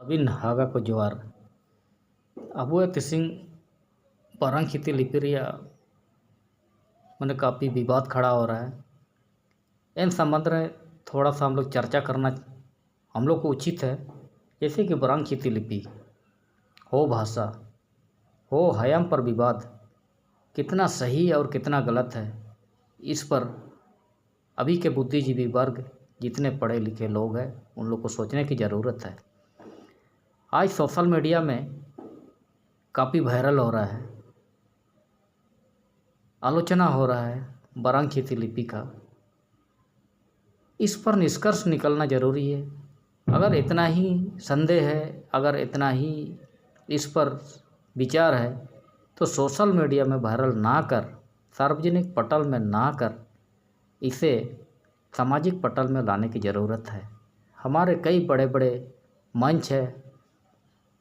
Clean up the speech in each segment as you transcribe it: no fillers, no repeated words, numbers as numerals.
Win haga ko jawar abu तिसिंग परंग खेती लिपिरिया मैंने काफ़ी विवाद खड़ा हो रहा है। इन संबंध में थोड़ा सा हम लोग चर्चा करना हम लोग को उचित है। जैसे कि बरांग खेती लिपि हो भाषा हो हयाम पर विवाद कितना सही और कितना गलत है, इस पर अभी के बुद्धिजीवी वर्ग जितने पढ़े लिखे लोग हैं उन लोग को सोचने की ज़रूरत है। आज सोशल मीडिया में काफ़ी वायरल हो रहा है, आलोचना हो रहा है बरांग खेती लिपि का। इस पर निष्कर्ष निकलना ज़रूरी है। अगर इतना ही संदेह है, अगर इतना ही इस पर विचार है तो सोशल मीडिया में वायरल ना कर, सार्वजनिक पटल में ना कर, इसे सामाजिक पटल में लाने की ज़रूरत है। हमारे कई बड़े बड़े मंच है,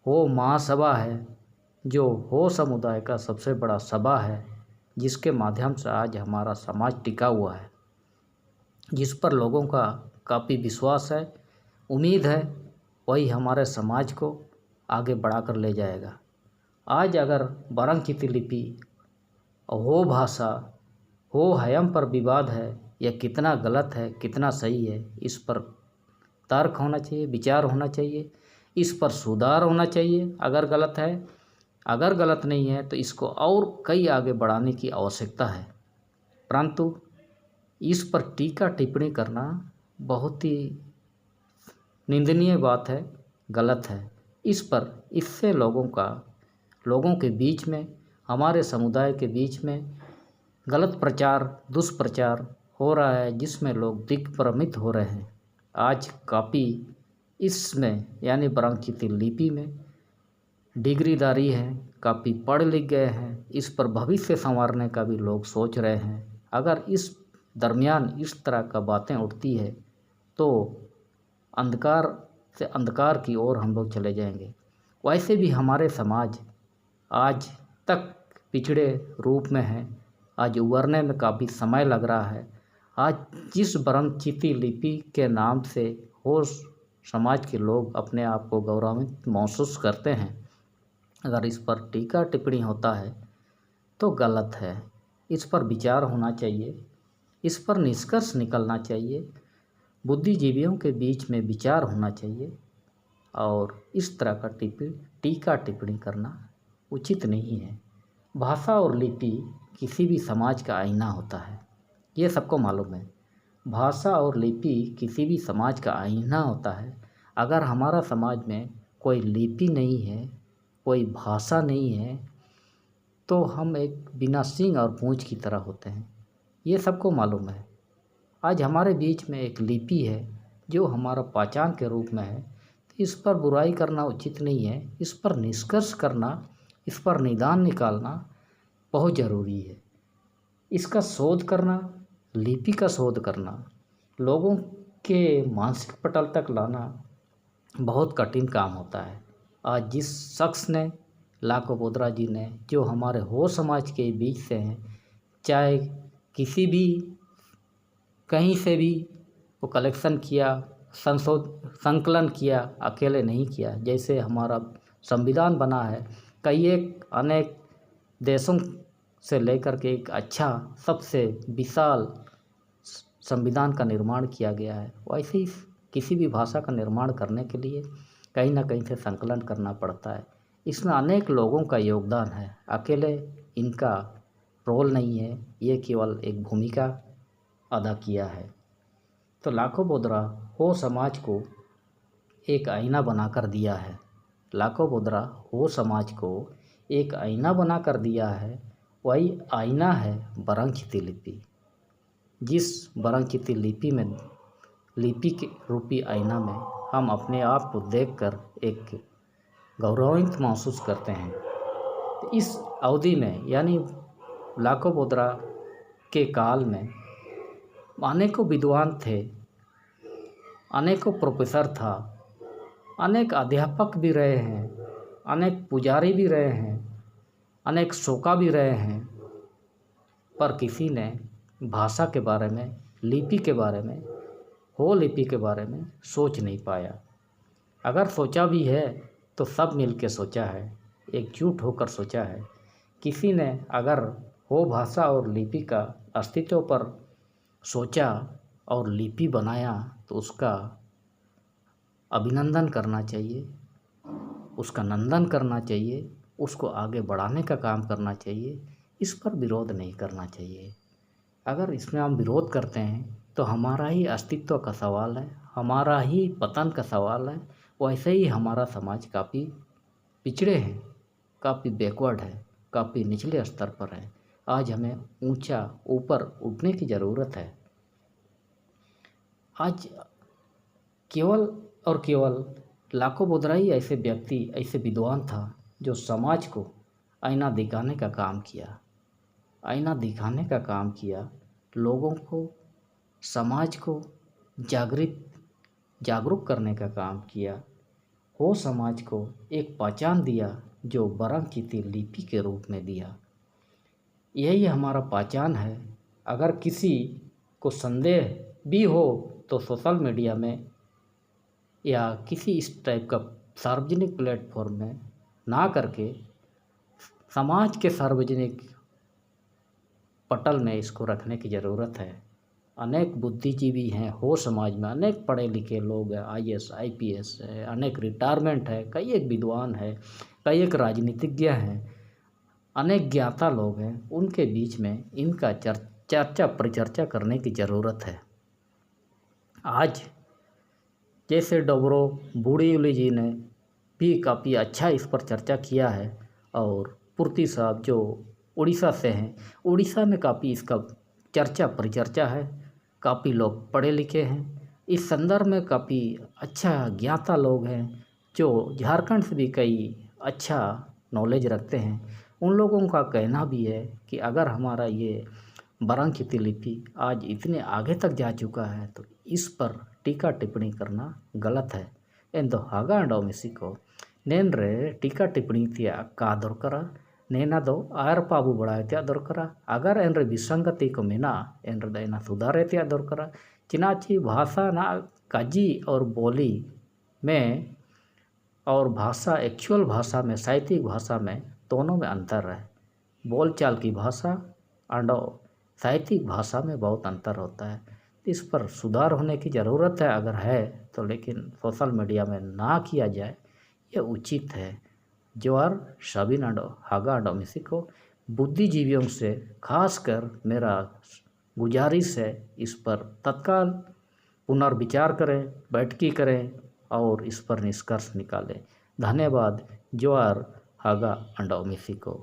हो महासभा है, जो हो समुदाय का सबसे बड़ा सभा है, जिसके माध्यम से आज हमारा समाज टिका हुआ है, जिस पर लोगों का काफ़ी विश्वास है, उम्मीद है, वही हमारे समाज को आगे बढ़ाकर ले जाएगा। आज अगर बरांग खेती लिपि हो भाषा हो हयम पर विवाद है, यह कितना गलत है कितना सही है, इस पर तर्क होना चाहिए, विचार होना चाहिए, इस पर सुधार होना चाहिए। अगर गलत है, अगर गलत नहीं है तो इसको और कई आगे बढ़ाने की आवश्यकता है। परंतु इस पर टीका टिप्पणी करना बहुत ही निंदनीय बात है, गलत है। इससे लोगों के बीच में, हमारे समुदाय के बीच में गलत प्रचार दुष्प्रचार हो रहा है, जिसमें लोग दिग्भ्रमित हो रहे हैं। आज काफ़ी इसमें यानी बरांग खेती लिपि में डिग्रीदारी है, काफ़ी पढ़ लिख गए हैं, इस पर भविष्य संवारने का भी लोग सोच रहे हैं। अगर इस दरमियान इस तरह का बातें उठती है तो अंधकार से अंधकार की ओर हम लोग चले जाएंगे। वैसे भी हमारे समाज आज तक पिछड़े रूप में है, आज उभरने में काफ़ी समय लग रहा है। आज जिस बरांग खेती लिपि के नाम से हो समाज के लोग अपने आप को गौरवान्वित महसूस करते हैं, अगर इस पर टीका टिप्पणी होता है तो गलत है। इस पर विचार होना चाहिए, इस पर निष्कर्ष निकलना चाहिए, बुद्धिजीवियों के बीच में विचार होना चाहिए और इस तरह का टीका टिप्पणी करना उचित नहीं है। भाषा और लिपि किसी भी समाज का आईना होता है, ये सबको मालूम है। भाषा और लिपि किसी भी समाज का आईना होता है। अगर हमारा समाज में कोई लिपि नहीं है, कोई भाषा नहीं है, तो हम एक बिना सींग और पूंछ की तरह होते हैं, ये सबको मालूम है। आज हमारे बीच में एक लिपि है जो हमारा पहचान के रूप में है, तो इस पर बुराई करना उचित नहीं है। इस पर निष्कर्ष करना, इस पर निदान निकालना बहुत ज़रूरी है। इसका शोध करना, लिपि का शोध करना, लोगों के मानसिक पटल तक लाना बहुत कठिन काम होता है। आज जिस शख्स ने, लाखो बोदरा जी ने, जो हमारे हो समाज के बीच से हैं, चाहे किसी भी कहीं से भी वो कलेक्शन किया, संकलन किया, अकेले नहीं किया। जैसे हमारा संविधान बना है, अनेक देशों से लेकर के एक अच्छा सबसे विशाल संविधान का निर्माण किया गया है। वैसे ही किसी भी भाषा का निर्माण करने के लिए कहीं ना कहीं से संकलन करना पड़ता है। इसमें अनेक लोगों का योगदान है, अकेले इनका रोल नहीं है, ये केवल एक भूमिका अदा किया है। तो लाखो बोदरा हो समाज को एक आईना बनाकर दिया है। लाखो बोदरा हो समाज को एक आईना बनाकर दिया है। वही आईना है बरांग खेती लिपि। जिस बरांग खेती लिपि के रूपी आईना में हम अपने आप को देखकर एक गौरवान्वित महसूस करते हैं। इस अवधि में यानी लाखो बोदरा के काल में अनेकों विद्वान थे, अनेकों प्रोफेसर था, अनेक अध्यापक भी रहे हैं, अनेक पुजारी भी रहे हैं, अनेक शोका भी रहे हैं, पर किसी ने भाषा के बारे में, लिपि के बारे में, हो लिपि के बारे में सोच नहीं पाया। अगर सोचा भी है तो सब मिल के सोचा है, एकजुट होकर सोचा है। किसी ने अगर हो भाषा और लिपि का अस्तित्व पर सोचा और लिपि बनाया तो उसका अभिनंदन करना चाहिए, उसका नंदन करना चाहिए, उसको आगे बढ़ाने का काम करना चाहिए। इस पर विरोध नहीं करना चाहिए। अगर इसमें हम विरोध करते हैं तो हमारा ही अस्तित्व का सवाल है, हमारा ही पतन का सवाल है। वैसे ही हमारा समाज काफ़ी पिछड़े हैं, काफ़ी बैकवर्ड है, काफ़ी निचले स्तर पर है। आज हमें ऊंचा ऊपर उठने की ज़रूरत है। आज केवल और केवल लाखों बोधराई ऐसे व्यक्ति, ऐसे विद्वान था जो समाज को आईना दिखाने का काम किया, आईना दिखाने का काम किया, लोगों को, समाज को जागरूक करने का काम किया, हो समाज को एक पहचान दिया जो बरंकिती लिपि के रूप में दिया। यही हमारा पहचान है। अगर किसी को संदेह भी हो तो सोशल मीडिया में या किसी इस टाइप का सार्वजनिक प्लेटफॉर्म में ना करके समाज के सार्वजनिक पटल में इसको रखने की ज़रूरत है। अनेक बुद्धिजीवी हैं हो समाज में, अनेक पढ़े लिखे लोग हैं, IAS IPS है, अनेक रिटायरमेंट है, कई एक विद्वान है, कई एक राजनीतिज्ञ हैं, अनेक ज्ञाता लोग हैं। उनके बीच में इनका चर्चा परिचर्चा करने की ज़रूरत है। आज जैसे डोबरो बूढ़ी जी ने भी काफ़ी अच्छा इस पर चर्चा किया है, और पूर्ति साहब जो उड़ीसा से हैं, उड़ीसा में काफ़ी इसका चर्चा परिचर्चा है, काफ़ी लोग पढ़े लिखे हैं। इस संदर्भ में काफ़ी अच्छा ज्ञाता लोग हैं जो झारखंड से भी कई अच्छा नॉलेज रखते हैं। उन लोगों का कहना भी है कि अगर हमारा ये बरंकिती लिपि आज इतने आगे तक जा चुका है तो इस पर टीका टिप्पणी करना गलत है। ಎಂದು ಹಾಗಾಂಡೋ ಮಿಸಿಕೋ ನೇನ್ರೆ ಟೀಕಾ ಟಿಪ್ಪಣಿ ತಿಯ का दरकारा नेना दो आर पाबू बढ़ाए त्या दरकारा अगर एनरे विसंगति को मेना एनरे देना सुधारे त्या दरकारा चिनाची भाषा ना काजी और बोली में और भाषा एक्चुअल भाषा में, साहित्यिक भाषा में दोनों में अंतर है। बोलचाल की भाषा और साहित्यिक भाषा में बहुत अंतर होता है। इस पर सुधार होने की ज़रूरत है अगर है तो, लेकिन सोशल मीडिया में ना किया जाए ये उचित है। जोहार शाबिन आंडो हागा आंडो मिसिको बुद्धिजीवियों से खासकर मेरा गुजारिश है, इस पर तत्काल पुनर्विचार करें, बैठकी करें और इस पर निष्कर्ष निकालें। धन्यवाद। जोहार हागा आंडो मिसिको।